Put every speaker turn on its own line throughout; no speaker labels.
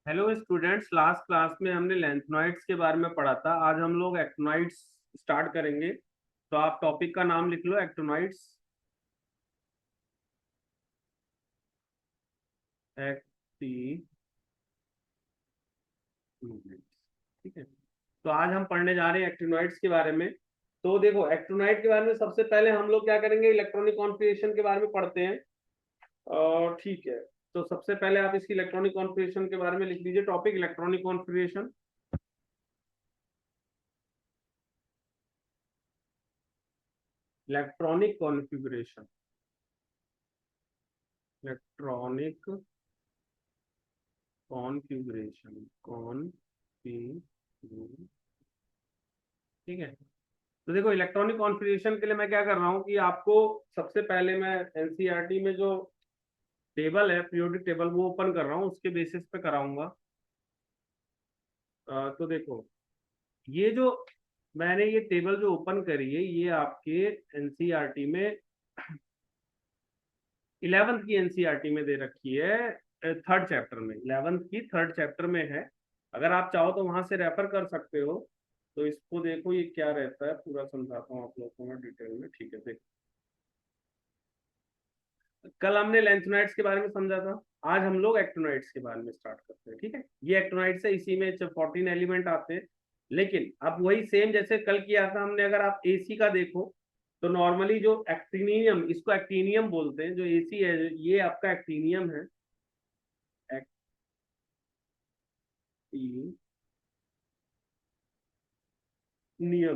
Hello students, last class में हमने लेंथनॉइड्स के बारे में पढ़ा था। आज हम लोग एक्टिनॉइड्स स्टार्ट करेंगे। तो आप टॉपिक का नाम लिख लो, एक्टिनॉइड्स। एक्टिनॉइड्स, ठीक है। तो आज हम पढ़ने जा रहे हैं एक्टिनॉइड्स के बारे में। तो देखो, एक्टिनॉइड के बारे में सबसे पहले हम लोग क्या करेंगे, इलेक्ट्रॉनिक कॉन्फ़िगरेशन के बारे में पढ़ते हैं। और ठीक है, तो सबसे पहले आप इसकी इलेक्ट्रॉनिक कॉन्फ़िगरेशन के बारे में लिख लीजिए। Topic electronic configuration. Electronic configuration, electronic configuration, configuration, ठीक है। तो देखो, इलेक्ट्रॉनिक कॉन्फ़िगरेशन के लिए मैं क्या कर रहा हूँ कि आपको सबसे पहले मैं एनसीईआरटी में जो टेबल है, पीरियोडिक टेबल, वो ओपन कर रहा हूँ, उसके बेसिस पे कराऊंगा। तो देखो, ये जो मैंने ये टेबल जो ओपन करी है, ये आपके एनसीईआरटी में 11th की एनसीईआरटी में दे रखी है। थर्ड चैप्टर में, 11th की थर्ड चैप्टर में है। अगर आप चाहो तो वहां से रेफर कर सकते हो। तो इसको देखो, ये क्या रहता है, पूरा समझाता हूँ आप लोगों को मैं डिटेल में। ठीक है, देखो, कल हमने लेंथेनॉइड्स के बारे में समझा था। आज हम लोग एक्टिनॉइड्स के बारे में स्टार्ट करते हैं, ठीक है। ये एक्टिनॉइड्स है, इसी में 14 एलिमेंट आते हैं। लेकिन अब वही सेम जैसे कल किया था हमने। अगर आप एसी का देखो तो नॉर्मली जो एक्टिनियम, इसको एक्टिनियम बोलते हैं, जो एसी है ये आपका एक्टिनियम है। एक्टिनियम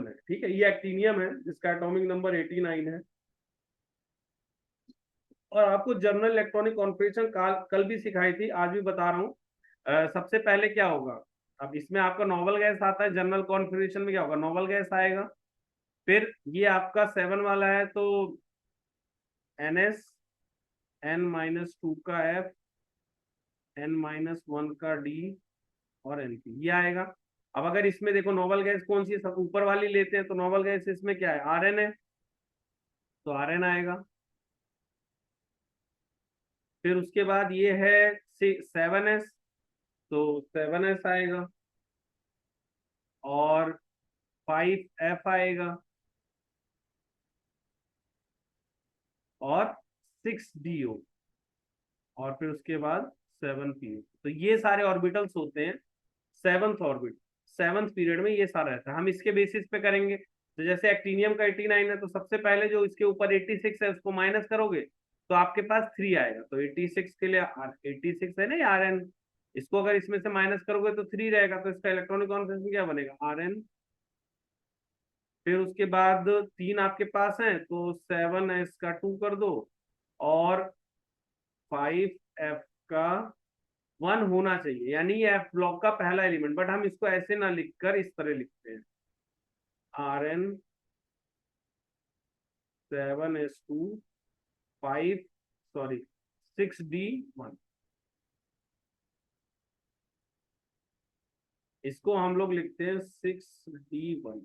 है, ठीक है। ये एक्टिनियम है जिसका एटॉमिक नंबर 89 है। और आपको जर्नल इलेक्ट्रॉनिक कॉन्फ़िगरेशन कल भी सिखाई थी, आज भी बता रहा हूँ। सबसे पहले क्या होगा, अब इसमें आपका नोबल गैस आता है। जनरल कॉन्फ़िगरेशन में क्या होगा, नोबल गैस आएगा। फिर ये आपका 7 वाला है, तो NS, N-2 का F, N-1 का D, और NP, ये आएगा। अब अगर इसमें देखो नोबल गैस कौन सी है, सब ऊपर वाली लेते हैं, तो नोबल गैस इसमें क्या है, RN है, तो RN आएगा। फिर उसके बाद ये है 7S, तो 7S आएगा। और 5F आएगा। और 6DO। और फिर उसके बाद 7PO। तो ये सारे ऑर्बिटल्स होते हैं सेवंथ ऑर्बिट। सेवंथ पीरियड में ये सारा रहता है। हम इसके बेसिस पे करेंगे। तो जैसे एक्टिनियम का 89 है, तो सबसे पहले जो इसके ऊपर 86 है उसको माइनस करोगे तो आपके पास 3 आएगा। तो 86 के लिए 86 है ना RN, इसको अगर इसमें से माइनस करोगे तो 3 रहेगा। तो इसका इलेक्ट्रॉनिक कॉन्फ़िगरेशन क्या बनेगा, RN। फिर उसके बाद 3 आपके पास है, तो 7S का 2 कर दो। और 5F का 1 होना चाहिए, यानी ये F ब्लॉक का पहला एलिमेंट। बट हम इसको ऐसे ना लिखकर इस तरह लिखते हैं, RN 7S2 5, सॉरी, 6D1। इसको हम लोग लिखते हैं 6D1।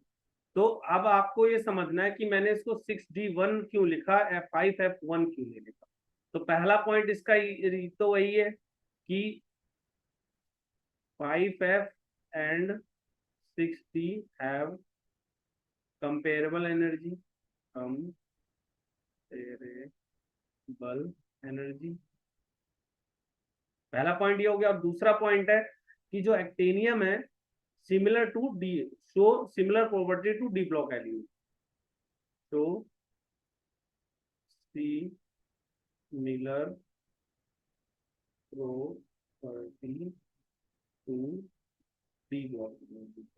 तो अब आपको ये समझना है कि मैंने इसको 6D1 क्यों लिखा, F5F1 क्यों नहीं लिखा। तो पहला पॉइंट इसका तो वही है कि 5F and 6D have comparable energy, comparable energy. पहला पॉइंट ये हो गया। और दूसरा पॉइंट है कि जो एक्टेनियम है, similar to D, show similar property to D block element. तो similar property to D block,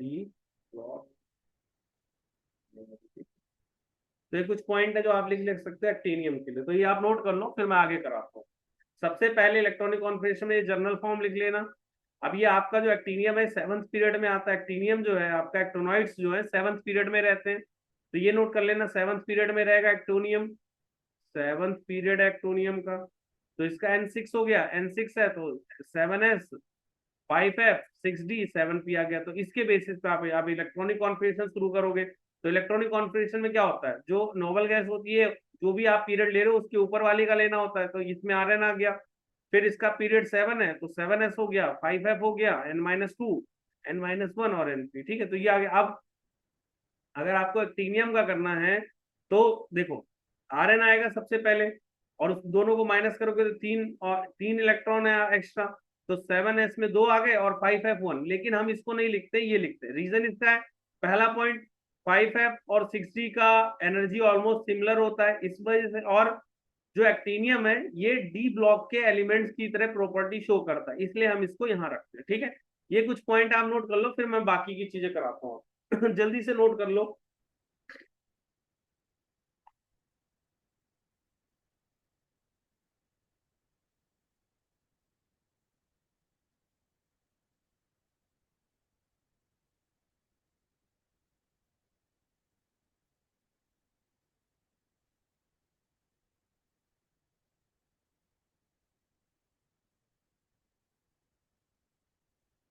D block. तो ये कुछ पॉइंट है जो आप लिख लिख सकते हैं एक्टेनियम के लिए। तो ये आप नोट कर लो, फिर मैं आगे कराता हूँ। सबसे पहले इलेक्ट्रॉनिक कॉन्फ़िगरेशन में ये जर्नल फॉर्म लिख लेना। अब ये आपका जो एक्टीनियम है 7th पीरियड में आता है। एक्टीनियम जो है आपका, एक्टोनॉइड्स जो है 7th पीरियड में रहते हैं। तो ये नोट कर लेना, 7th पीरियड में रहेगा एक्टोनियम। 7th पीरियड एक्टोनियम का, तो इसका N6 हो गया। N6 है तो 7S, 5F, 6D, 7P आ गया। तो इसके बेसिस पे आप इलेक्ट्रॉनिक कॉन्फ़िगरेशन शुरू करोगे। तो इलेक्ट्रॉनिक कॉन्फ़िगरेशन में क्या होता है, जो नोबल गैस होती है, जो भी आप पीरियड ले रहे हो उसके ऊपर वाली का लेना होता है। तो इसमें RN आ गया। फिर इसका पीरियड 7 है तो 7s हो गया, 5f हो गया, n-2, n-1 और n3। ठीक है, तो ये आ गया। अब अगर आपको एक्टीनियम का करना है तो देखो, Rn आएगा सबसे पहले, और उस दोनों को माइनस करोगे तो 3 इलेक्ट्रॉन है एक्स्ट्रा, तो 7s में 2 आ गए और 5f1। लेकिन हम इसको नहीं लिखते, ये लिखते। रीजन इसका है, पहला पॉइंट, 5f और 6d का एनर्जी ऑलमोस्ट सिमिलर होता है इस वजह से, और जो एक्टीनियम है ये डी ब्लॉक के एलिमेंट्स की तरह प्रॉपर्टी शो करता है, इसलिए हम इसको यहाँ रखते हैं। ठीक है, ये कुछ पॉइंट आप नोट कर लो, फिर मैं बाकी की चीजें कराता हूँ। जल्दी से नोट कर लो।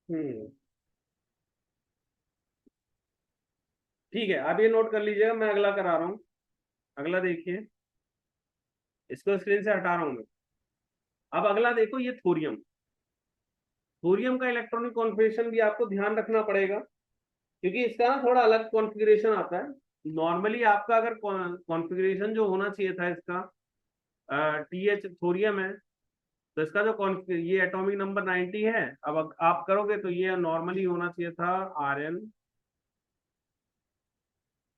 हम्म, ठीक है, अब ये नोट कर लीजिएगा, मैं अगला करा रहा हूँ। अगला देखिए, इसको स्क्रीन से हटा रहा हूँ मैं। अब अगला देखो, ये थोरियम। थोरियम का इलेक्ट्रॉनिक कॉन्फ़िगरेशन भी आपको ध्यान रखना पड़ेगा, क्योंकि इसका ना थोड़ा अलग कॉन्फ़िगरेशन आता है। नॉर्मली आपका अगर कॉन्फ़िगरेशन जो होना चाहिए था इसका, टी एच थोरियम है, तो इसका जो ये एटॉमिक नंबर 90 है। अब आप करोगे तो ये नॉर्मली होना चाहिए था Rn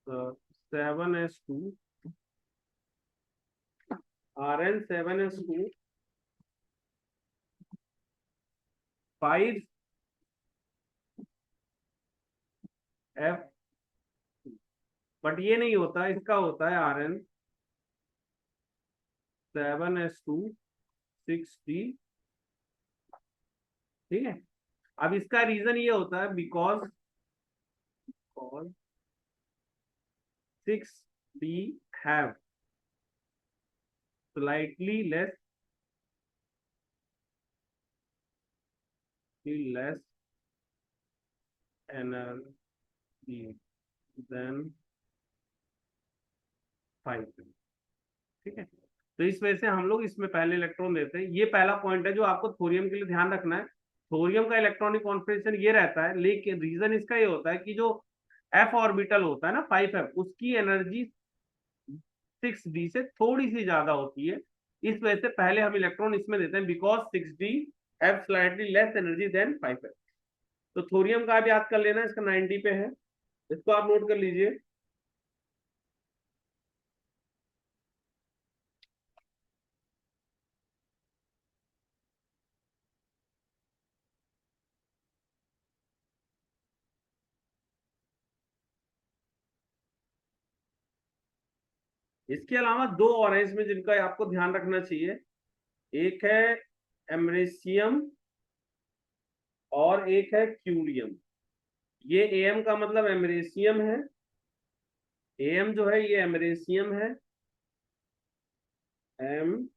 7s2, Rn 7s2 5f, but ये नहीं होता, इसका होता है Rn 7s2 6d। ठीक है, अब इसका रीजन ये होता है because 6d have slightly less energy than 5। ठीक है, तो इस वजह से हम लोग इसमें पहले इलेक्ट्रॉन देते हैं। ये पहला पॉइंट है जो आपको थोरियम के लिए ध्यान रखना है। थोरियम का इलेक्ट्रॉनिक कॉन्फ़िगरेशन ये रहता है, लेकिन रीजन इसका ये होता है कि जो एफ ऑर्बिटल होता है ना, 5f, उसकी एनर्जी 6d से थोड़ी सी ज्यादा होती है। इस वजह से पहले हम इलेक्ट्रॉन इसमें देते हैं, because 6d have slightly less energy than 5f। तो थोरियम का आप याद कर लेना, इसका 90 पे है, इसको आप नोट कर लीजिए। इसके अलावा दो और हैं इसमें जिनका आपको ध्यान रखना चाहिए। एक है एमरेसियम और एक है क्यूरियम। ये एम का मतलब एमरेसियम है, एम जो है ये एमरेसियम है, एम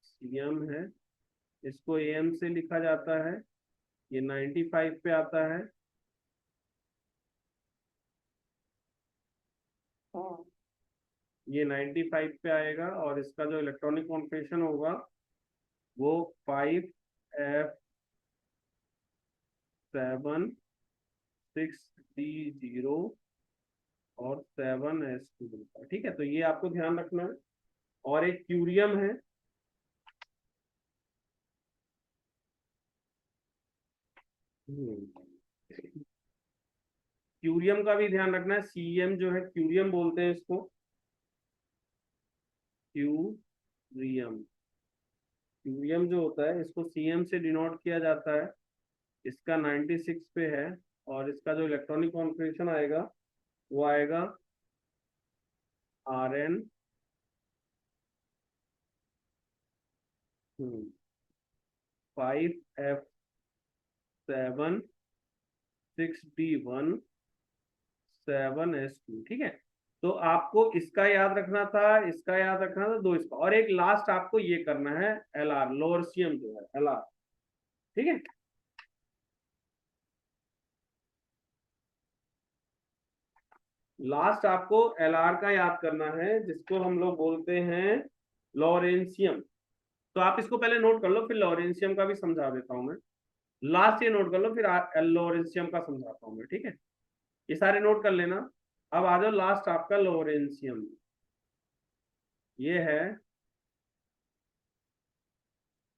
सीएम है, इसको एम से लिखा जाता है। ये 95 पे आता है। हाँ, ये 95 पे आएगा, और इसका जो इलेक्ट्रॉनिक कॉन्फ़िगरेशन होगा वो 5f7 6d0 और 7s2। ठीक है, तो ये आपको ध्यान रखना है। और एक क्यूरियम है, क्यूरियम का भी ध्यान रखना है। सीएम जो है क्यूरियम बोलते हैं इसको, क्यूरियम। क्यूरियम जो होता है इसको सीएम से डिनोट किया जाता है। इसका 96 पे है, और इसका जो इलेक्ट्रॉनिक कॉन्फ़िगरेशन आएगा वो आएगा Rn 5f7 6d1 7s2। ठीक है, तो आपको इसका याद रखना था, इसका याद रखना था, दो इसका, और एक लास्ट आपको ये करना है Lr, लोअरसियम जो है Lr। ठीक है, लास्ट आपको एलआर का याद करना है, जिसको हम लोग बोलते हैं लॉरेंशियम। तो आप इसको पहले नोट कर लो, फिर लॉरेंशियम का भी समझा देता हूं मैं। लास्ट ये नोट कर लो, फिर लॉरेंशियम का समझाता हूं मैं, ठीक है। ये सारे नोट कर लेना। अब आ जाओ लास्ट आपका लॉरेंशियम। ये है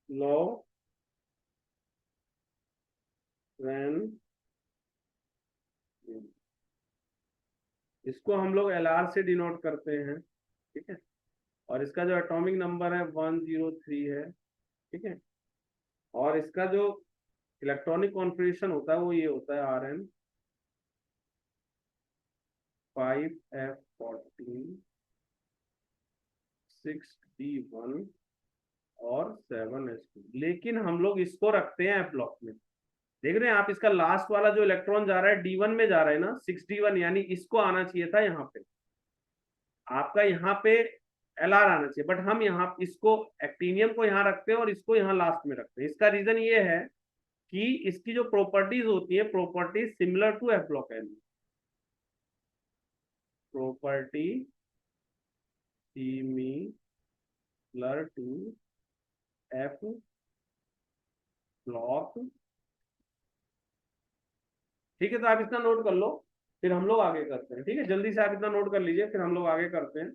लॉरेंशियम। इसको हम लोग एलआर से डिनोट करते हैं, ठीक है। और इसका जो एटॉमिक नंबर है 103 है, ठीक है। और इसका जो इलेक्ट्रॉनिक कॉन्फ़िगरेशन होता है वो ये होता है Rn5f14 6d1 और 7s2। लेकिन हम लोग इसको रखते हैं एफ ब्लॉक में। देख रहे हैं आप, इसका लास्ट वाला जो इलेक्ट्रॉन जा रहा है D1 में जा रहा है ना, 6d1, यानी इसको आना चाहिए था यहाँ पे, आपका यहाँ पे एलआर आना चाहिए। बट हम यहाँ इसको एक्टीनियम को यहाँ रखते हैं और इसको यहाँ लास्ट में रखते हैं। इसका रीजन ये है कि इसकी जो प्रॉपर्टीज होती है, properties similar to F block an, property similar to F block. ठीक है, तो आप इतना नोट कर लो, फिर हम लोग आगे करते हैं, ठीक है। जल्दी से आप इतना नोट कर लीजिए, फिर हम लोग आगे करते हैं।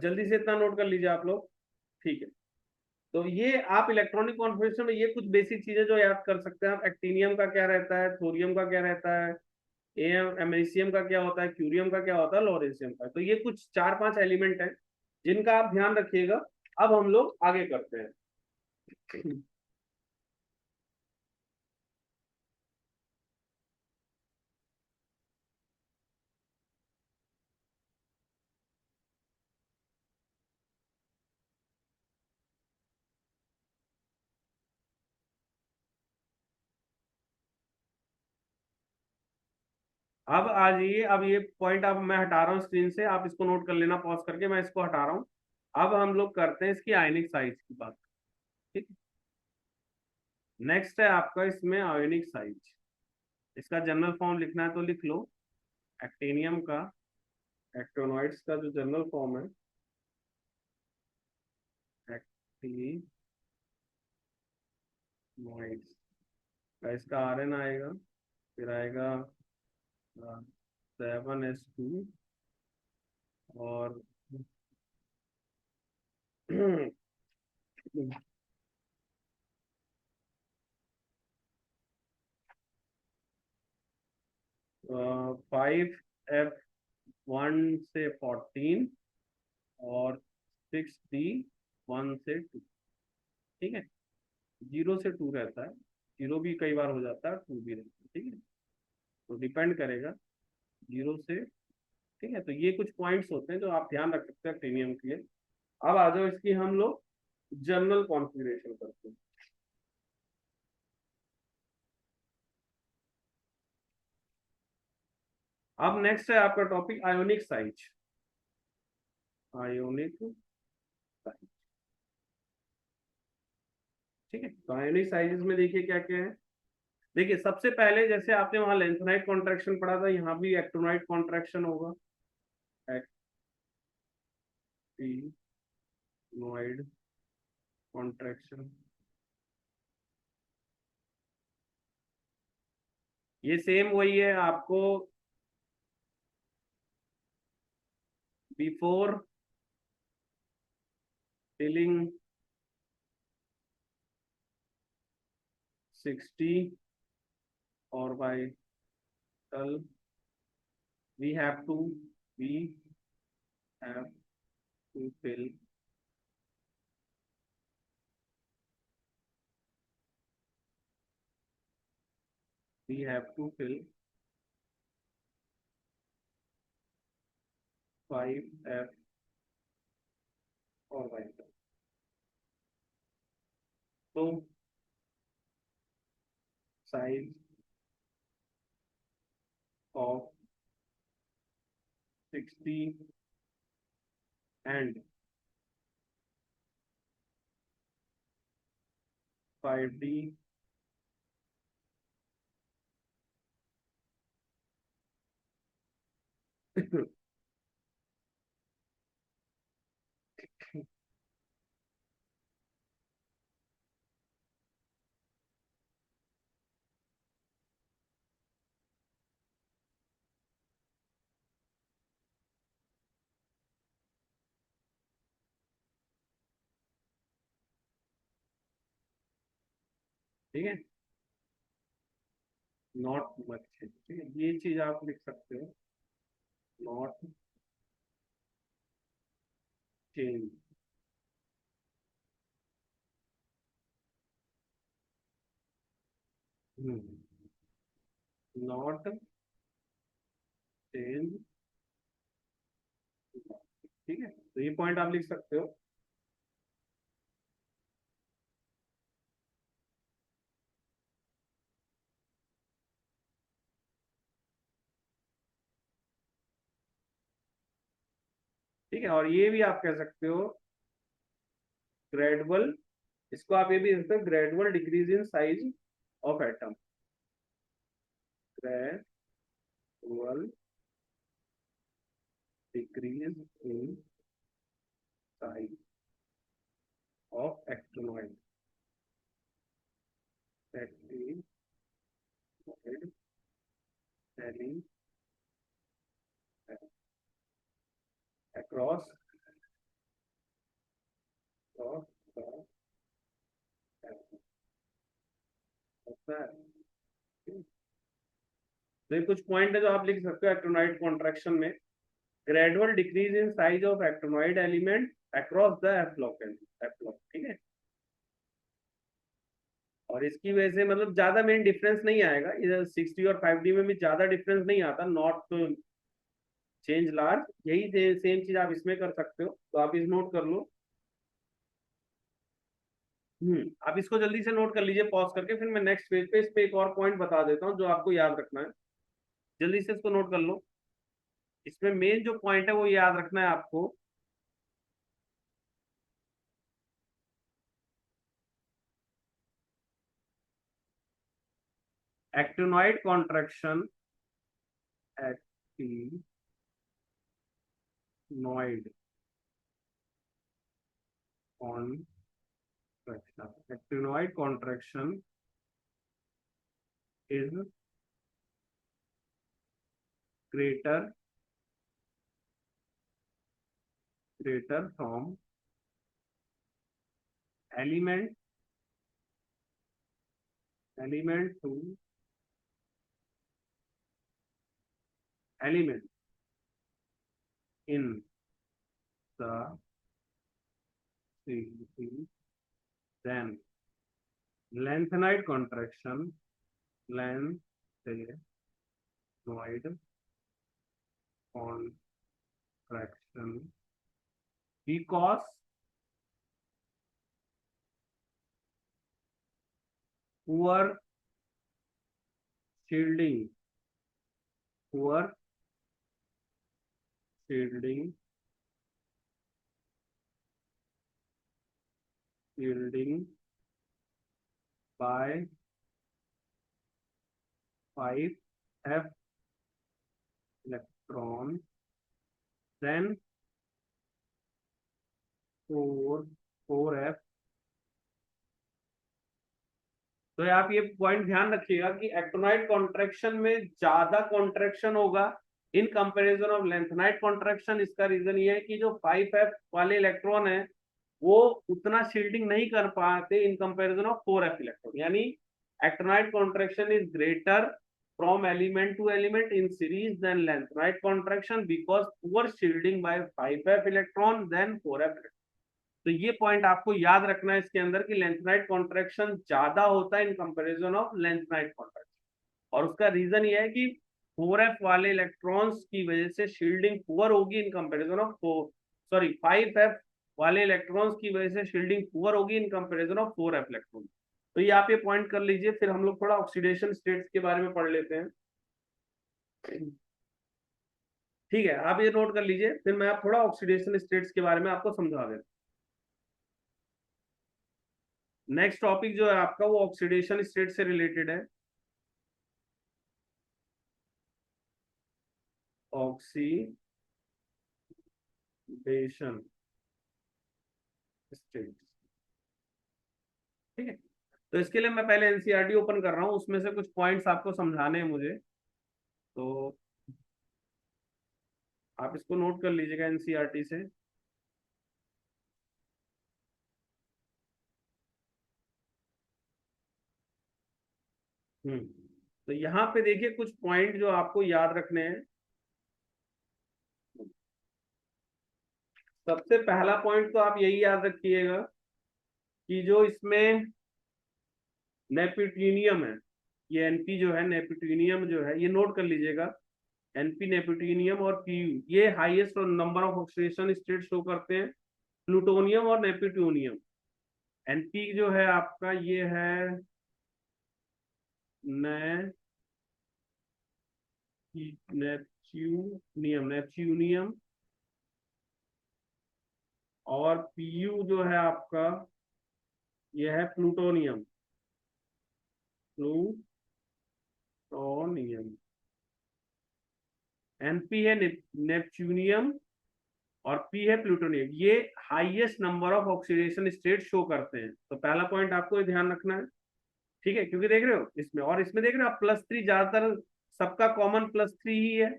जल्दी से इतना नोट कर लीजिए आप लोग, ठीक है। तो ये आप इलेक्ट्रॉनिक कॉन्फ़िगरेशन में ये कुछ बेसिक चीजें जो याद कर सकते हैं आप, एक्टीनियम का क्या रहता है, थोरियम का क्या रहता है, एम एमएसीएम का क्या होता है, क्यूरियम का क्या होता है, लॉरेंशियम का। तो ये कुछ 4-5 एलिमेंट है जिनका आप ध्यान रखिएगा। अब हम लोग आगे करते हैं। अब आ जाइए, अब ये पॉइंट अब मैं हटा रहा हूँ स्क्रीन से, आप इसको नोट कर लेना पॉज करके, मैं इसको हटा रहा हूँ। अब हम लोग करते हैं इसकी आयनिक साइज की बात, ठीक है। नेक्स्ट है आपका इसमें आयनिक साइज। इसका जनरल फॉर्म लिखना है तो लिख लो। एक्टेनियम का, एक्टोनॉइड्स का जो जनरल फॉर्म है, एक्टिनॉइड्स का इसका आर एन आएगा, फिर आएगा 7s2 और 5f1 से 14 और 6d1 से 2, ठीक है। 0 से 2 रहता है, 0 भी कई बार हो जाता है, 2 भी रहता है, ठीक है। तो डिपेंड करेगा 0 से, ठीक है। तो ये कुछ पॉइंट्स होते हैं जो आप ध्यान रख सकते हैं प्रीमियम के लिए। अब आ जाओ इसकी हम लोग जनरल कॉन्फ़िगरेशन करते हैं। अब नेक्स्ट है आपका topic ionic size. Ionic size, ठीक है। तो आयोनिक साइजेस में देखिए क्या क्या है। देखिए सबसे पहले जैसे आपने वहां लेंथेनाइट कॉन्ट्रैक्शन पढ़ा था, यहाँ भी एक्टोनाइट कॉन्ट्रैक्शन होगा। एक्टिनोइड कॉन्ट्रैक्शन, ये सेम वही है आपको before filling 60 orbital we have to we have to fill we have to fill 5f orbital। तो size of 60 and 5d ठीक है, नॉट मच चेंज, ठीक है, ये चीज आप लिख सकते हो, नॉट चेंज। नॉट चेंज, ठीक है, तो ये पॉइंट आप लिख सकते हो। ठीक है, और ये भी आप कह सकते हो ग्रेजुअल, इसको आप ये भी कह सकते हो gradual decrease in size of atom, gradual decrease in size of actinoid, actinoid selling across across the होता है। तो ये कुछ पॉइंट है जो आप लिख सकते हो एक्टिनॉइड कॉन्ट्रैक्शन में, gradual decrease in size of actinoid element across the f block, ठीक है, और इसकी वजह से मतलब ज्यादा मेन डिफरेंस नहीं आएगा इधर, 6D और 5D में भी ज्यादा डिफरेंस नहीं आता, नॉट चेंज लार्ज, यही सेम चीज आप इसमें कर सकते हो, तो आप इस नोट कर लो। आप इसको जल्दी से नोट कर लीजिए पॉज करके, फिर मैं नेक्स्ट पेज पे इस पे एक और पॉइंट बता देता हूँ जो आपको याद रखना है, जल्दी से इसको नोट कर लो। इसमें मेन जो पॉइंट है वो याद रखना है आपको, actinoid contraction, actinoid contraction, actinoid contraction is greater from element to element in the series then lengthened contraction, lengthened contraction because poor shielding, poor shielding, shielding by 5f electron, then 4f। तो आप ये point ध्यान रखिएगा कि actinoid contraction में ज्यादा contraction होगा इन comparison of lanthanide contraction. इसका रीजन ये है कि जो 5f वाले इलेक्ट्रॉन है वो उतना शील्डिंग नहीं कर पाते in comparison of 4f electron, यानी actinoid contraction is greater from element to element in series then lanthanide contraction because poor shielding by 5f electron then 4f electron. तो ये पॉइंट आपको याद रखना है इसके अंदर कि लेंथेनाइड कॉन्ट्रैक्शन ज्यादा होता है इन कंपैरिजन ऑफ लेंथेनाइड कॉन्ट्रैक्शन, और उसका रीजन ये है कि 4f वाले इलेक्ट्रॉन्स की वजह से शील्डिंग पुअर होगी इन कंपैरिजन ऑफ 5f वाले इलेक्ट्रॉन्स की वजह से शील्डिंग पुअर होगी इन कंपैरिजन ऑफ 4f इलेक्ट्रॉन। तो ये आप ये पॉइंट कर लीजिए, फिर हम लोग थोड़ा ऑक्सीडेशन स्टेट्स के बारे में पढ़ लेते हैं। ठीक है, आप ये नोट कर लीजिए, फिर मैं आप थोड़ा ऑक्सीडेशन स्टेट्स के बारे में आपको समझा देता हूँ। नेक्स्ट टॉपिक जो है आपका वो ऑक्सीडेशन स्टेट से रिलेटेड है। Oxidation state. ठीक है, तो इसके लिए मैं पहले एनसीईआरटी ओपन कर रहा हूँ, उसमें से कुछ पॉइंट्स आपको समझाने हैं मुझे, तो आप इसको नोट कर लीजिएगा एनसीईआरटी से। हम्म, तो यहाँ पे देखिए कुछ पॉइंट जो आपको याद रखने हैं। सबसे पहला पॉइंट तो आप यही याद रखिएगा कि जो इसमें नेपट्यूनियम है, ये एनपी जो है, नेपट्यूनियम जो है, ये नोट कर लीजिएगा। एनपी, नेपट्यूनियम और पीयू, ये highest number of oxidation state show करते हैं, प्लूटोनियम और नेपट्यूनियम। एनपी जो है आपका ये है नेपच्यूनियम, और पीयू जो है आपका ये है प्लूटोनियम, प्लूटोनियम। एनपी है नेपच्यूनियम और पी है प्लूटोनियम, ये highest number of oxidation state show करते हैं। तो पहला पॉइंट आपको ध्यान रखना है, ठीक है, क्योंकि देख रहे हो इसमें, और इसमें देख रहे हो आप +3 ज्यादातर सबका कॉमन +3 ही है।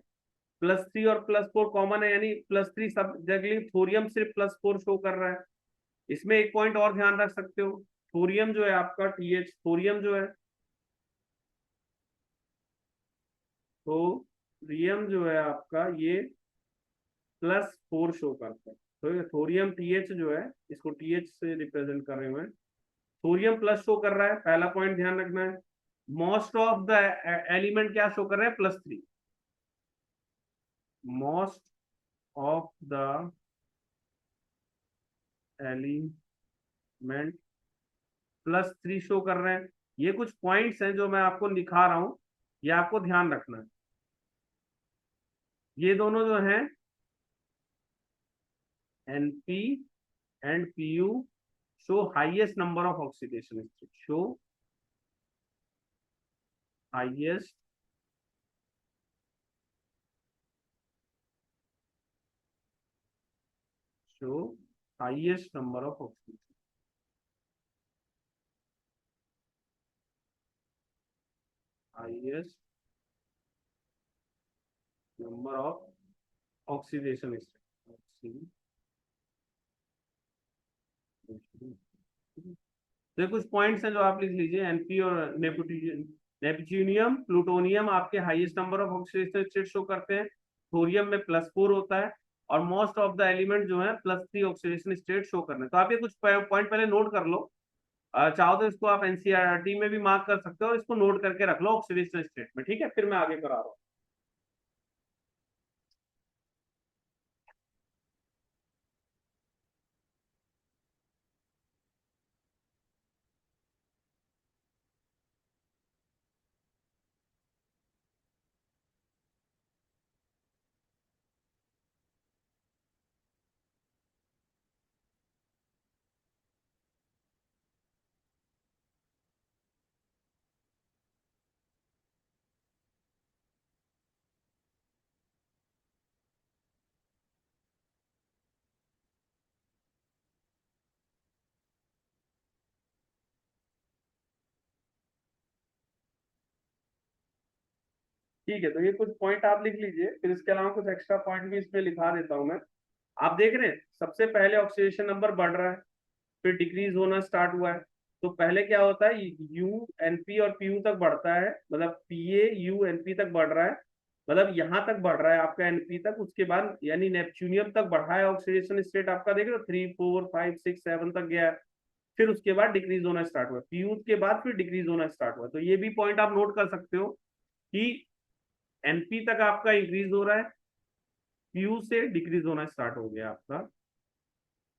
+3 और +4 कॉमन है, यानी +3 सब जगह। थोरियम सिर्फ +4 शो कर रहा है। इसमें एक पॉइंट और ध्यान रख सकते हो, थोरियम जो है आपका TH, थोरियम जो है, थोरियम जो है आपका ये +4 शो करता है। तो थोरियम TH जो है, इसको TH से रिप्रेजेंट कर रहे हुए हैं, थोरियम प्लस शो कर रहा है, पहला पॉइंट ध्यान रखना है। मोस्ट ऑफ द एलिमेंट क्या शो कर रहे हैं, +3। Most of the element +3 show कर रहे हैं। ये कुछ पॉइंट्स हैं जो मैं आपको दिखा रहा हूं, ये आपको ध्यान रखना है। ये दोनों जो हैं NP and PU show highest number of oxidation state, show highest show highest number of oxidation, highest number of oxidation state. तो ये कुछ पॉइंट्स हैं जो आप लिख लीजिए। एनपी और नेपच्यूनियम, प्लूटोनियम आपके highest number of oxidation state show करते हैं। थोरियम में +4 होता है, और मोस्ट ऑफ द एलिमेंट जो है +3 ऑक्सीडेशन स्टेट शो करने। तो आप ये कुछ पॉइंट पहले नोट कर लो। चाहो तो इसको आप एनसीईआरटी में भी मार्क कर सकते हो, और इसको नोट करके रख लो ऑक्सीडेशन स्टेट में, ठीक है, फिर मैं आगे करा रहा हूँ। ठीक है, तो ये कुछ पॉइंट आप लिख लीजिए, फिर इसके अलावा कुछ एक्स्ट्रा पॉइंट भी इसमें लिखा देता हूँ मैं। आप देख रहे हैं सबसे पहले ऑक्सीडेशन नंबर बढ़ रहा है, फिर डिक्रीज होना स्टार्ट हुआ है। तो पहले क्या होता है, यू एनपी और पीयू तक बढ़ता है, मतलब पीए यू एनपी तक बढ़ रहा है, मतलब यहाँ तक बढ़ रहा है आपका एनपी तक। उसके बाद यानी नेपच्यूनियम तक बढ़ा है ऑक्सीडेशन स्टेट आपका, देख रहे हो 3 4 5 6 7 तक गया है। फिर उसके बाद डिक्रीज होना स्टार्ट हुआ, पीयू के बाद फिर डिक्रीज होना स्टार्ट हुआ। तो ये भी पॉइंट आप नोट कर सकते हो कि एनपी तक आपका इंक्रीज हो रहा है, पीयू से डिक्रीज होना स्टार्ट हो गया आपका।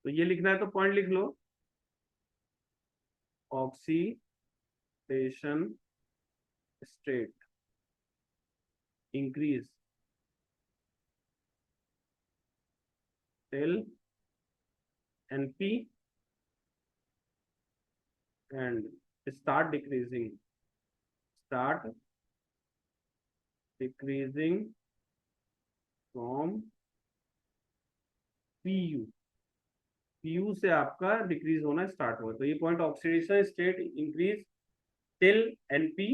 तो ये लिखना है तो पॉइंट लिख लो, oxidation state increase till NP and start decreasing from PU, PU से आपका डिक्रीज होना स्टार्ट हुआ, तो ये point oxidation state increase till NP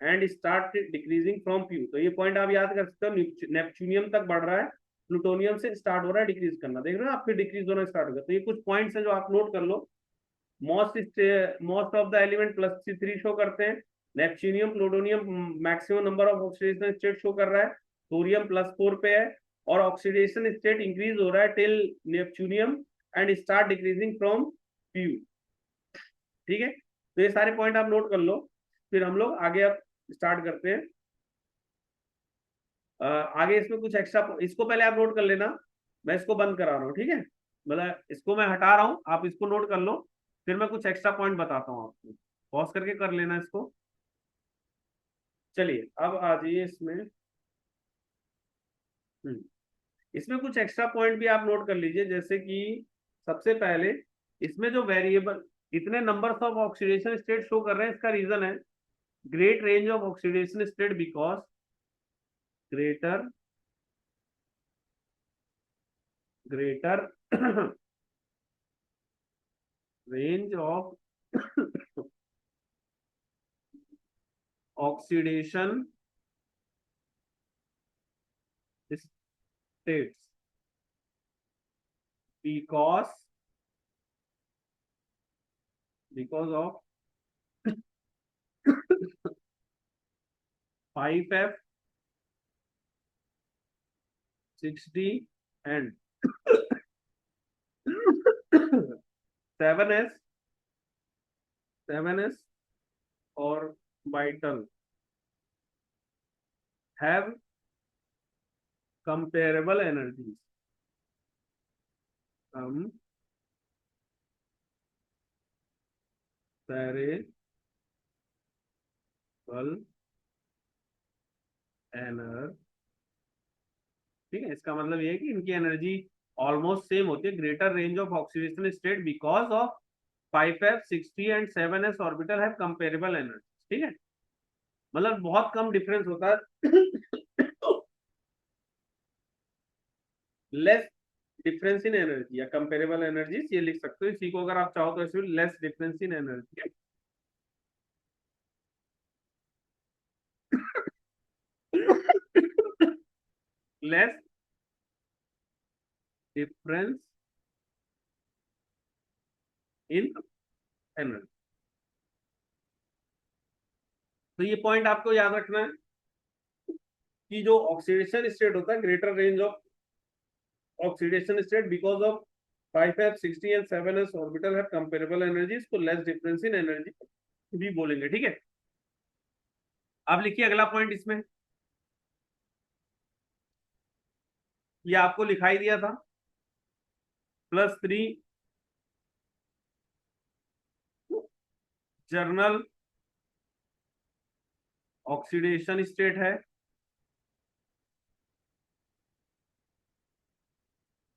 and start decreasing from PU. तो ये पॉइंट आप याद कर सकते हो, नेपच्यूनियम तक बढ़ रहा है, प्लूटोनियम से स्टार्ट हो रहा है डिक्रीज करना, देख रहे हो आप, फिर डिक्रीज होना स्टार्ट हो गया। तो ये कुछ पॉइंट्स हैं जो आप नोट कर लो। Most of the element +3 show करते हैं, neptunium plutonium maximum number of oxidation state show कर रहा है, थोरियम +4 पे है, और ऑक्सीडेशन स्टेट इंक्रीज हो रहा है till neptunium and start decreasing from PU. ठीक है, तो ये सारे पॉइंट आप नोट कर लो, फिर हम लोग आगे अब स्टार्ट करते हैं। आगे इसमें कुछ एक्स्ट्रा, इसको पहले आप नोट कर लेना, मैं इसको बंद करा रहा हूँ, ठीक है, मतलब इसको मैं हटा रहा हूँ, आप इसको नोट कर लो, फिर मैं कुछ एक्स्ट्रा पॉइंट बताता हूँ आपको, पॉज करके कर लेना इसको। चलिए अब आ जाइए इसमें। हम्म, इसमें कुछ एक्स्ट्रा पॉइंट भी आप नोट कर लीजिए, जैसे कि सबसे पहले इसमें जो वेरिएबल इतने numbers of oxidation state show कर रहे हैं, इसका रीजन है great range of oxidation state, because greater greater range of oxidation states because of 5F, 6D and 7S, 7S और vital have comparable energies, comparable energy. ठीक है, इसका मतलब ये है कि इनकी एनर्जी ऑलमोस्ट सेम होती है, greater range of oxidation state because of 5F, 6D and 7S orbital have comparable energy. ठीक है, मतलब बहुत कम डिफरेंस होता है, लेस डिफरेंस इन एनर्जी या कंपेरेबल एनर्जी ये लिख सकते हो, इसी को अगर आप चाहो तो ऐसे less difference in energy, less difference in energy. तो ये पॉइंट आपको याद रखना है कि जो ऑक्सीडेशन स्टेट होता है, greater range of oxidation state because of 5F, 6D and 7S orbital have comparable energy, इसको लेस डिफरेंस इन एनर्जी भी बोलेंगे। ठीक है, अब लिखिए अगला पॉइंट इसमें, ये आपको लिखाई दिया था +3 जर्नल ऑक्सीडेशन स्टेट है,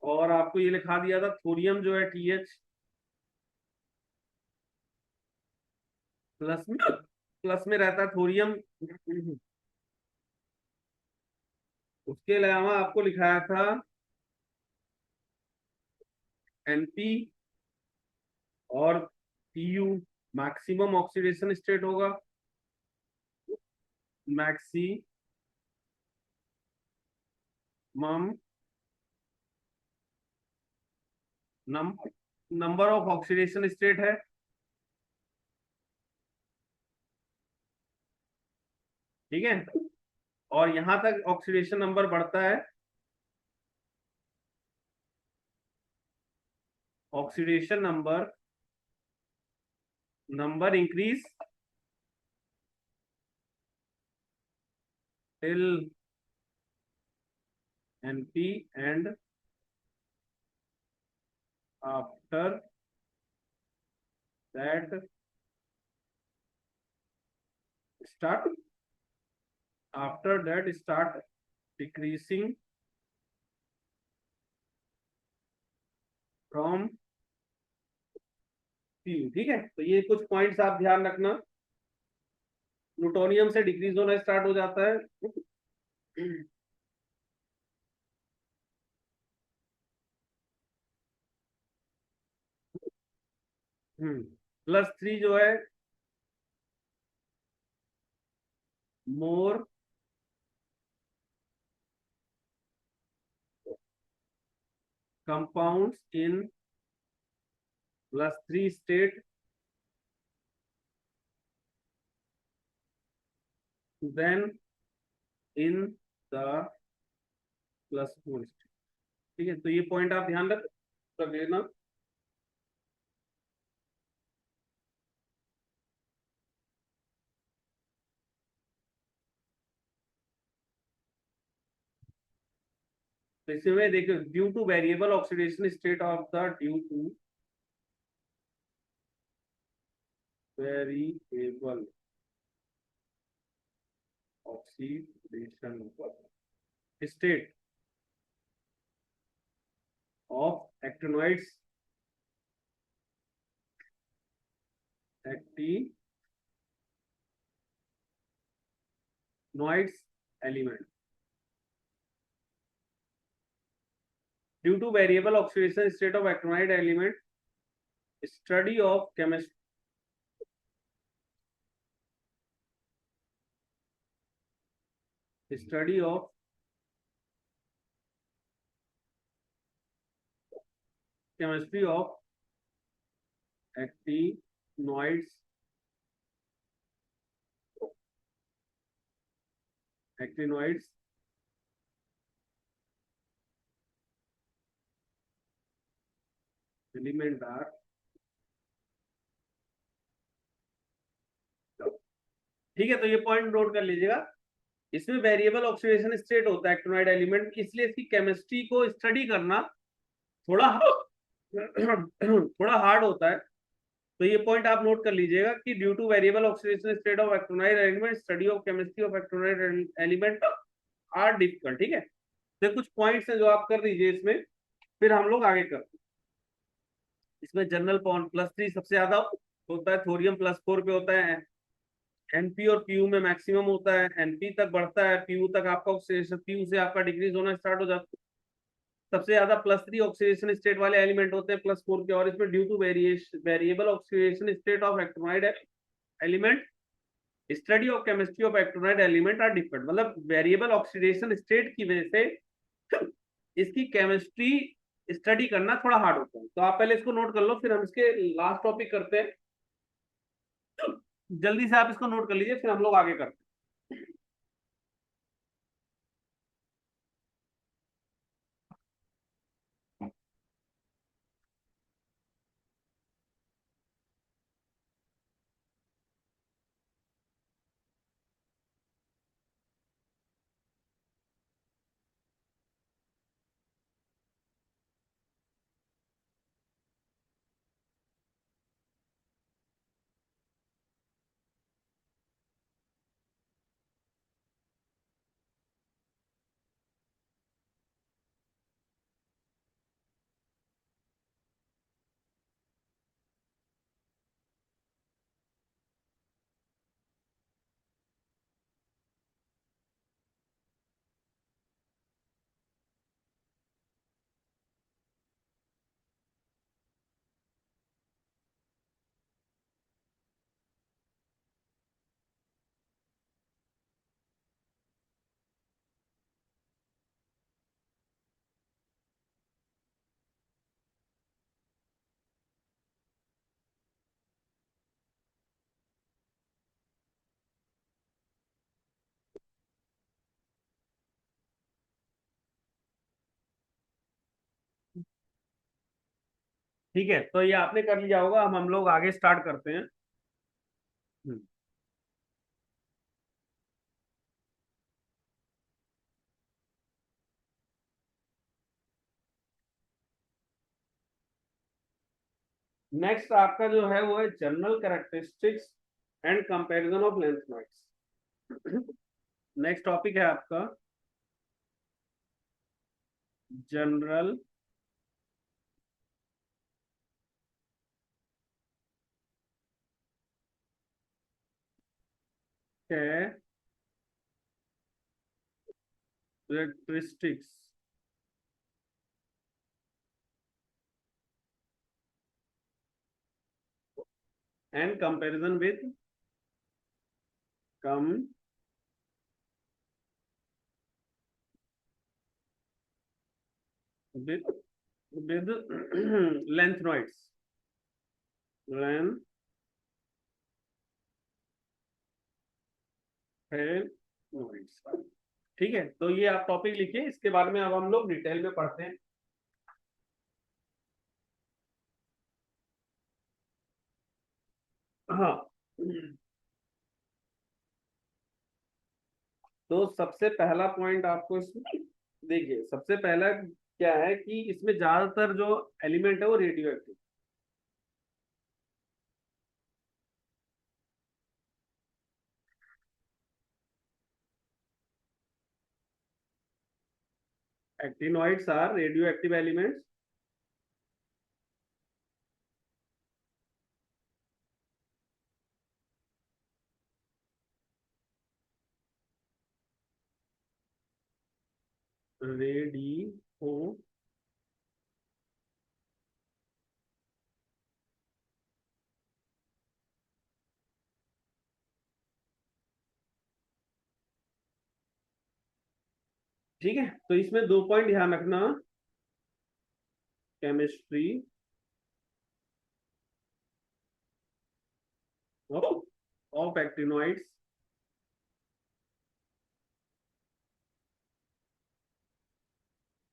और आपको ये लिखा दिया था थोरियम जो है TH प्लस में रहता है थोरियम। उसके अलावा आपको लिखाया था NP और PU मैक्सिमम ऑक्सीडेशन स्टेट होगा, maximum number of oxidation state है। ठीक है, और यहां तक ऑक्सीडेशन नंबर बढ़ता है, oxidation number increase till NP and after that start start decreasing from PU। ठीक है, तो ये कुछ पॉइंट्स आप ध्यान रखना, प्लूटोनियम से डिक्रीज होना स्टार्ट हो जाता है, +3 जो है more compounds in +3 state then in the +4 state. ठीक है, तो ये पॉइंट आप ध्यान रख लेना। तो इसमें देखो, due to variable oxidation state of the due to variable oxidation state of actinoids element due to variable oxidation state of actinoid element study of chemistry study of chemistry of actinoids element are. ठीक है, तो ये point note कर लीजिएगा। इसमें variable oxidation state होता है actinoid element, इसलिए इसकी केमिस्ट्री को स्टडी करना थोड़ा थोड़ा हार्ड होता है। तो ये पॉइंट आप नोट कर लीजिएगा कि due to variable oxidation state of actinoid element study of chemistry of actinoid element are difficult. ठीक है, तो कुछ पॉइंट्स हैं जो आप कर दीजिए इसमें, फिर हम लोग आगे करते हैं। इसमें जनरल बॉन्ड +3 सबसे ज्यादा होता है, थोरियम +4 पे होता है, एनपी और पीयू में मैक्सिमम होता है, एनपी तक बढ़ता है, पीयू तक आपका ऑक्सीडेशन, पीयू से आपका डिक्रीज होना स्टार्ट हो जाता है। सबसे ज्यादा +3 ऑक्सीडेशन स्टेट वाले एलिमेंट होते हैं +4 के, और इसमें due to variable oxidation state of actinoid element study of chemistry of actinoid element are different. मतलब वेरिएबल ऑक्सीडेशन स्टेट की वजह से इसकी केमिस्ट्री स्टडी करना थोड़ा हार्ड होता है। तो आप पहले इसको नोट कर लो, फिर हम इसके लास्ट टॉपिक करते हैं। जल्दी से आप इसको नोट कर लीजिए, फिर हम लोग आगे करते हैं। ठीक है, तो ये आपने कर लिया होगा, हम लोग आगे स्टार्ट करते हैं। नेक्स्ट आपका जो है वो है general characteristics and comparison of lanthanoids. Next topic है आपका general characteristics and comparison come with with lanthanoids lanthanoids. ठीक है, तो ये आप टॉपिक लिखिए, इसके बारे में अब हम लोग डिटेल में पढ़ते हैं। हाँ, तो सबसे पहला पॉइंट आपको इसमें देखिए, सबसे पहला क्या है कि इसमें ज्यादातर जो एलिमेंट है वो radioactive. Actinoids are radioactive elements radio ठीक है, तो इसमें दो पॉइंट ध्यान रखना। Chemistry of actinoids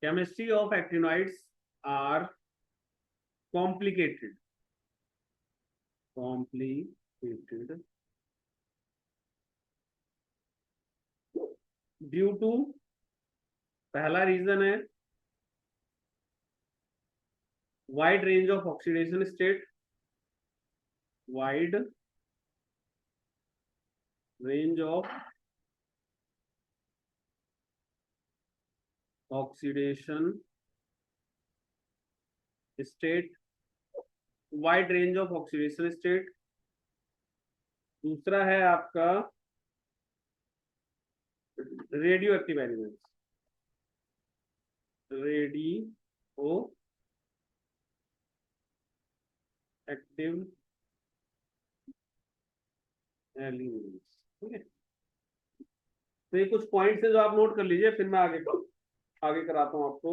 chemistry of actinoids are complicated complicated due to, पहला रीजन है wide range of oxidation state, wide range of oxidation state, wide range of oxidation state. दूसरा है आपका radioactive elements, radioactive elements. ठीक है, तो ये कुछ पॉइंट्स है जो आप नोट कर लीजिए, फिर मैं आगे कराता हूं आपको।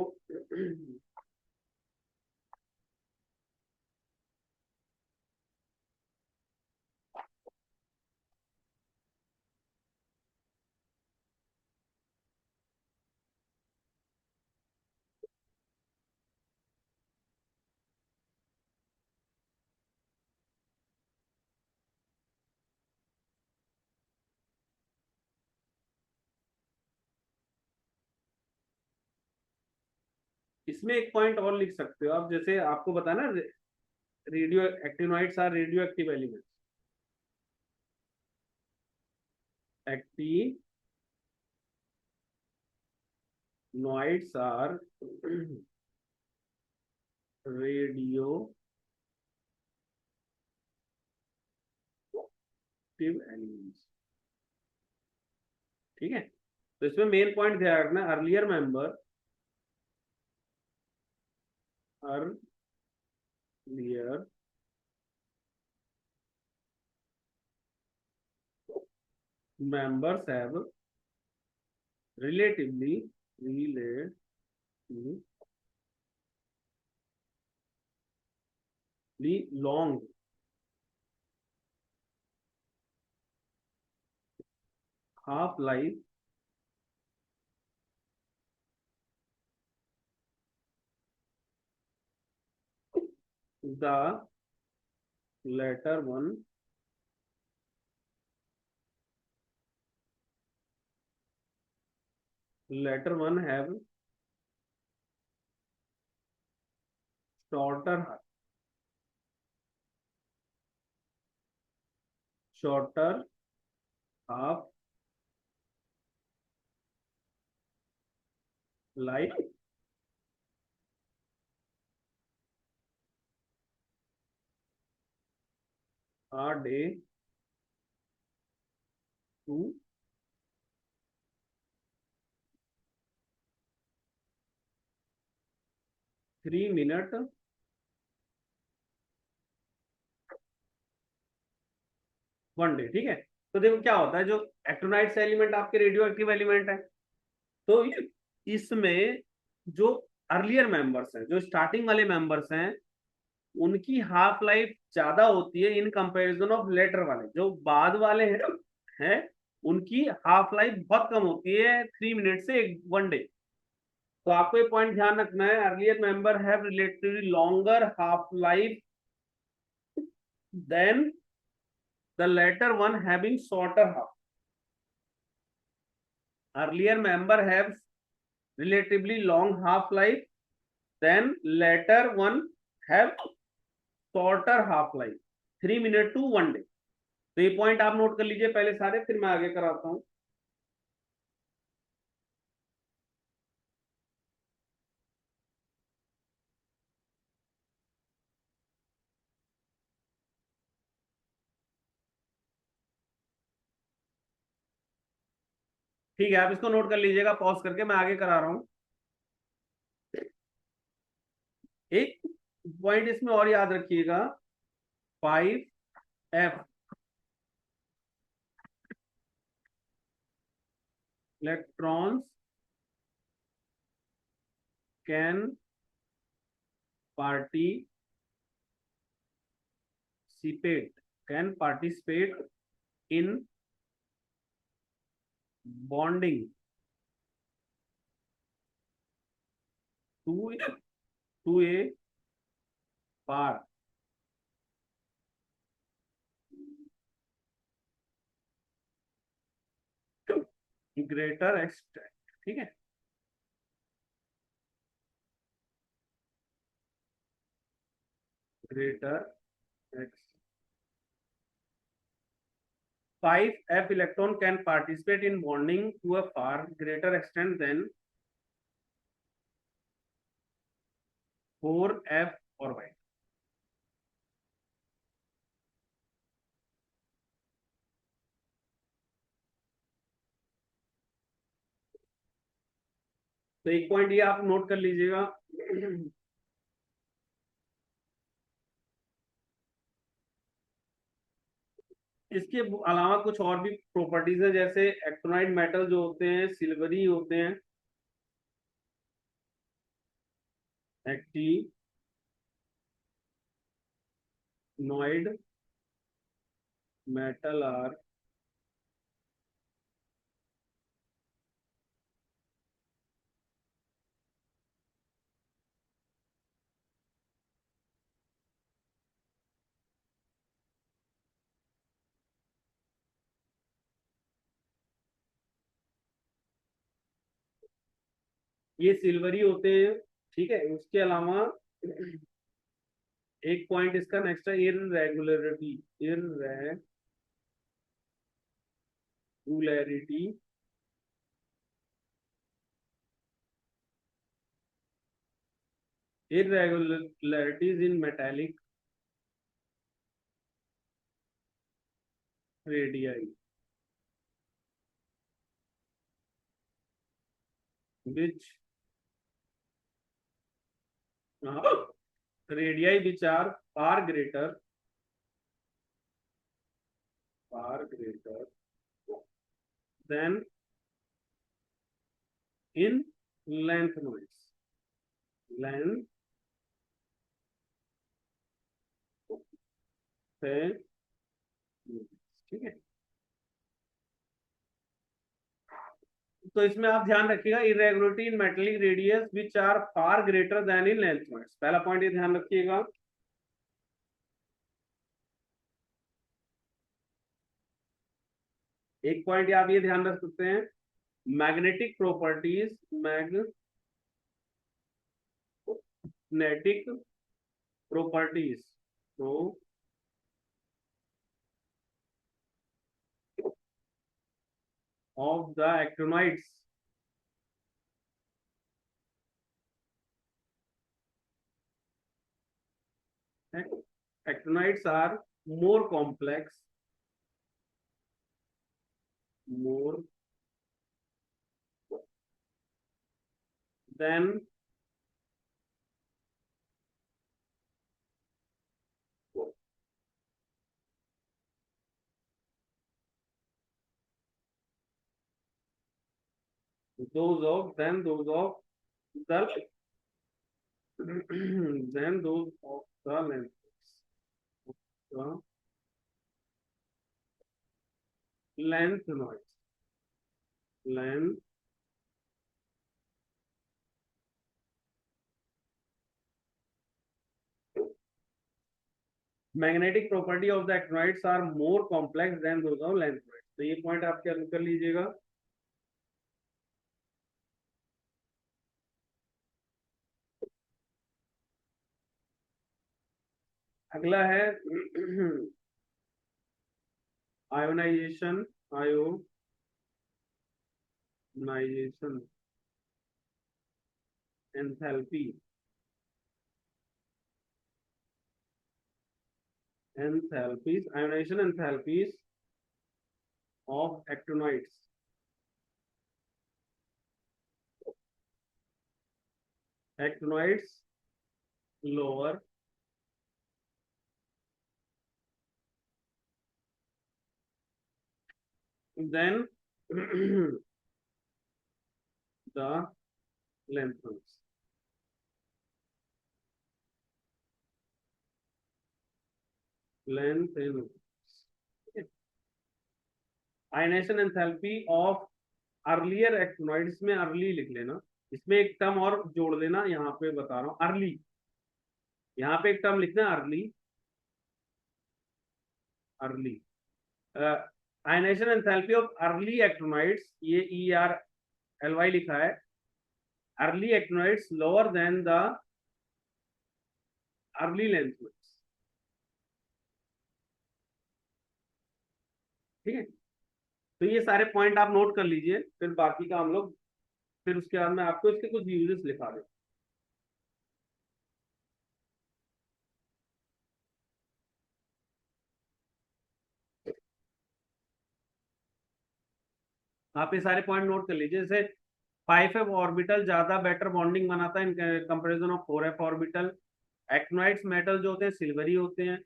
इसमें एक पॉइंट और लिख सकते हो आप, जैसे आपको बताना radio actinoids are radioactive elements, actinoids are radioactive elements. ठीक है, तो इसमें मेन पॉइंट ध्यान रखना, earlier earlier members have relatively long half life the latter one have shorter half life a day to 3 minutes 1 day, ठीक है। तो देखो क्या होता है, जो एक्टिनाइड्स एलिमेंट आपके रेडियो एक्टिव एलिमेंट है, तो इसमें जो अर्लियर मेंबर्स हैं, जो स्टार्टिंग वाले मेंबर्स हैं, उनकी हाफ लाइफ ज्यादा होती है इन कंपैरिजन ऑफ लेटर वाले। जो बाद वाले हैं उनकी हाफ लाइफ बहुत कम होती है, 3 मिनट से 1 डे। तो आपको ये पॉइंट ध्यान रखना है, earlier member have relatively longer half life than the latter one having shorter half. Earlier member have relatively long half life then later one have shorter half life, 3 minute to 1 day. तो ये point आप note कर लीजिए पहले सारे, फिर मैं आगे कराता हूं। ठीक है, आप इसको नोट कर लीजिएगा पॉज करके, मैं आगे करा रहा हूं। एक पॉइंट इसमें और याद रखिएगा, 5F electrons can participate in bonding to a far greater extent, ठीक है। ग्रेटर एक्स 5F electron can participate in bonding to a far greater extent than 4F orbit। तो एक पॉइंट ये आप नोट कर लीजिएगा। इसके अलावा कुछ और भी प्रॉपर्टीज है, जैसे एक्टिनाइड मेटल जो होते हैं सिल्वरी होते हैं। एक्टिनॉइड मेटल आर ये सिल्वरी होते हैं, ठीक है। उसके अलावा एक पॉइंट इसका नेक्स्ट है, irregularity irregularities in metallic radii which radii which are far greater than in length से, ठीक है। तो इसमें आप ध्यान रखिएगा, irregularity in metallic radius which are far greater than in lengthwise, पहला पॉइंट ये ध्यान रखिएगा। एक पॉइंट आप ये ध्यान रख सकते हैं, मैग्नेटिक प्रॉपर्टीज मैग्नेटिक प्रॉपर्टीज तो of the actinides are more complex, more than those of the then those of the the lengthenoids. Length magnetic property of the actinoids are more complex than those of lanthanoids. तो ये point आप क्या कर लीजिएगा. अगला है ionization. Ionization enthalpy. Ionization enthalpies of actinoids. Actinoids lower than the lanthanoids. Ionization enthalpy of earlier actinoids में early लिख लेना. इसमें एक टर्म और जोड़ देना, यहाँ पे बता रहा हूँ अर्ली. यहाँ पे एक टर्म लिखना early. Early ionisation enthalpy of early actinoids, ये ERLY लिखा है. Early actinoids lower than the early lanthanoids. ठीक है. तो ये सारे पॉइंट आप नोट कर लीजिए, फिर बाकी का हम लोग फिर उसके बाद में आपको इसके कुछ यूजेस लिखा दे. आप ये सारे पॉइंट नोट कर लीजिए. जैसे 5f ऑर्बिटल ज्यादा बेटर बॉन्डिंग बनाता है in comparison of 4f orbital. Actinoids metal जो होते हैं सिल्वरी होते हैं.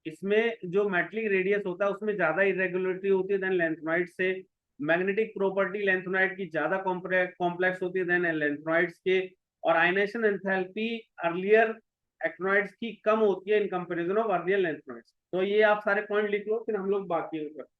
इसमें जो मेटलिक रेडियस होता है उसमें ज्यादा इरेगुलरिटी होती है देन लैंथेनॉइड से. मैग्नेटिक प्रॉपर्टी लैंथेनॉइड की ज्यादा कॉम्प्लेक्स होती है देन लैंथेनॉइड्स के. और आयनेशन एंथैल्पी अर्लियर एक्टिनॉइड्स की कम होती है in comparison of earlier lanthanoids. तो ये आप सारे पॉइंट लिख लो, फिर हम लोग बाकी करते.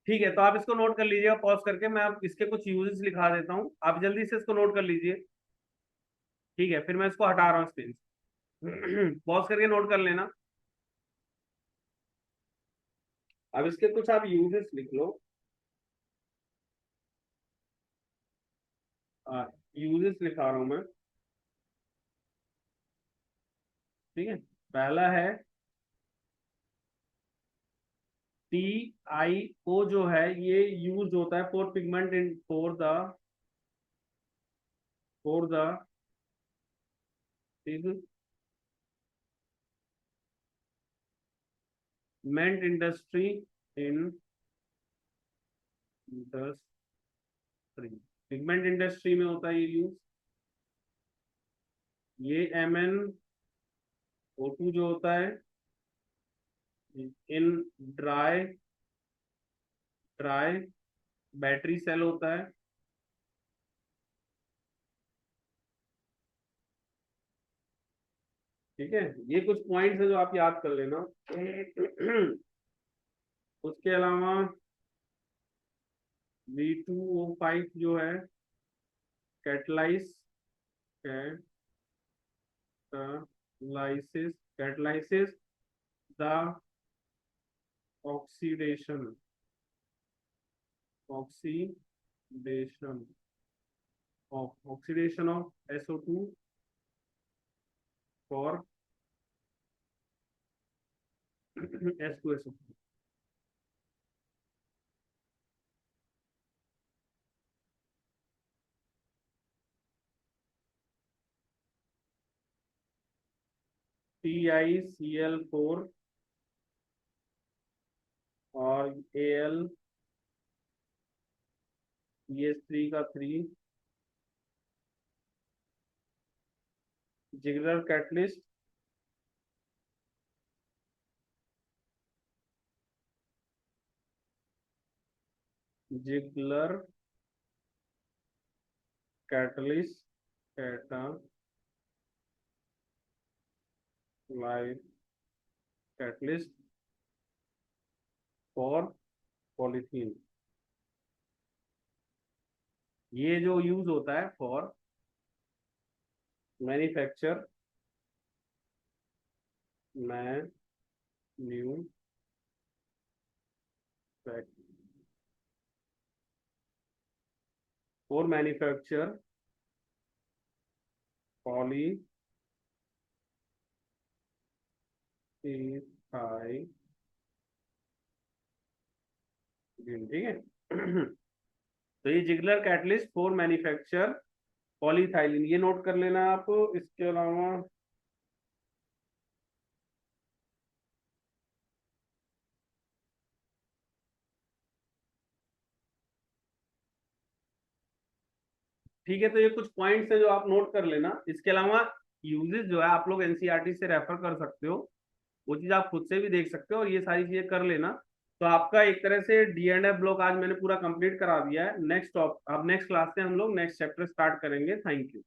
ठीक है, तो आप इसको नोट कर लीजिएगा पॉज करके. मैं आप इसके कुछ यूजेस लिखा देता हूँ, आप जल्दी से इसको नोट कर लीजिए. ठीक है, फिर मैं इसको हटा रहा हूँ स्क्रीन से. पॉज करके नोट कर लेना. अब इसके कुछ आप यूजेस लिख लो. यूजेस लिखा रहा हूं मैं. ठीक है, पहला है TiO जो है ये यूज होता है for pigment in for the pigment industry. In pigment industry में होता है ये यूज. ये MnO2 जो होता है in dry dry battery cell होता है. ठीक है, ये कुछ पॉइंट्स है जो आप याद कर लेना. उसके अलावा V2O5 जो है catalyse catalysis the oxidation oxidation of SO2 for S2SO2. TiCl4 और Al ये 3 का 3, Ziegler catalyst, Ziegler catalyst, live catalyst for polythene. ये जो यूज होता है for manufacture for manufacture polyethyl, ठीक है। तो ये Ziegler catalyst for manufacture polyethylene, ये नोट कर लेना आप। इसके अलावा ठीक है, तो ये कुछ पॉइंट्स है जो आप नोट कर लेना। इसके अलावा यूजेस जो है आप लोग एनसीईआरटी से रेफर कर सकते हो, वो चीज आप खुद से भी देख सकते हो, और ये सारी चीजें कर लेना। तो आपका एक तरह से डी एंड एफ ब्लॉक आज मैंने पूरा कंप्लीट करा दिया है। नेक्स्ट अब नेक्स्ट क्लास से हम लोग नेक्स्ट चैप्टर स्टार्ट करेंगे। Thank you.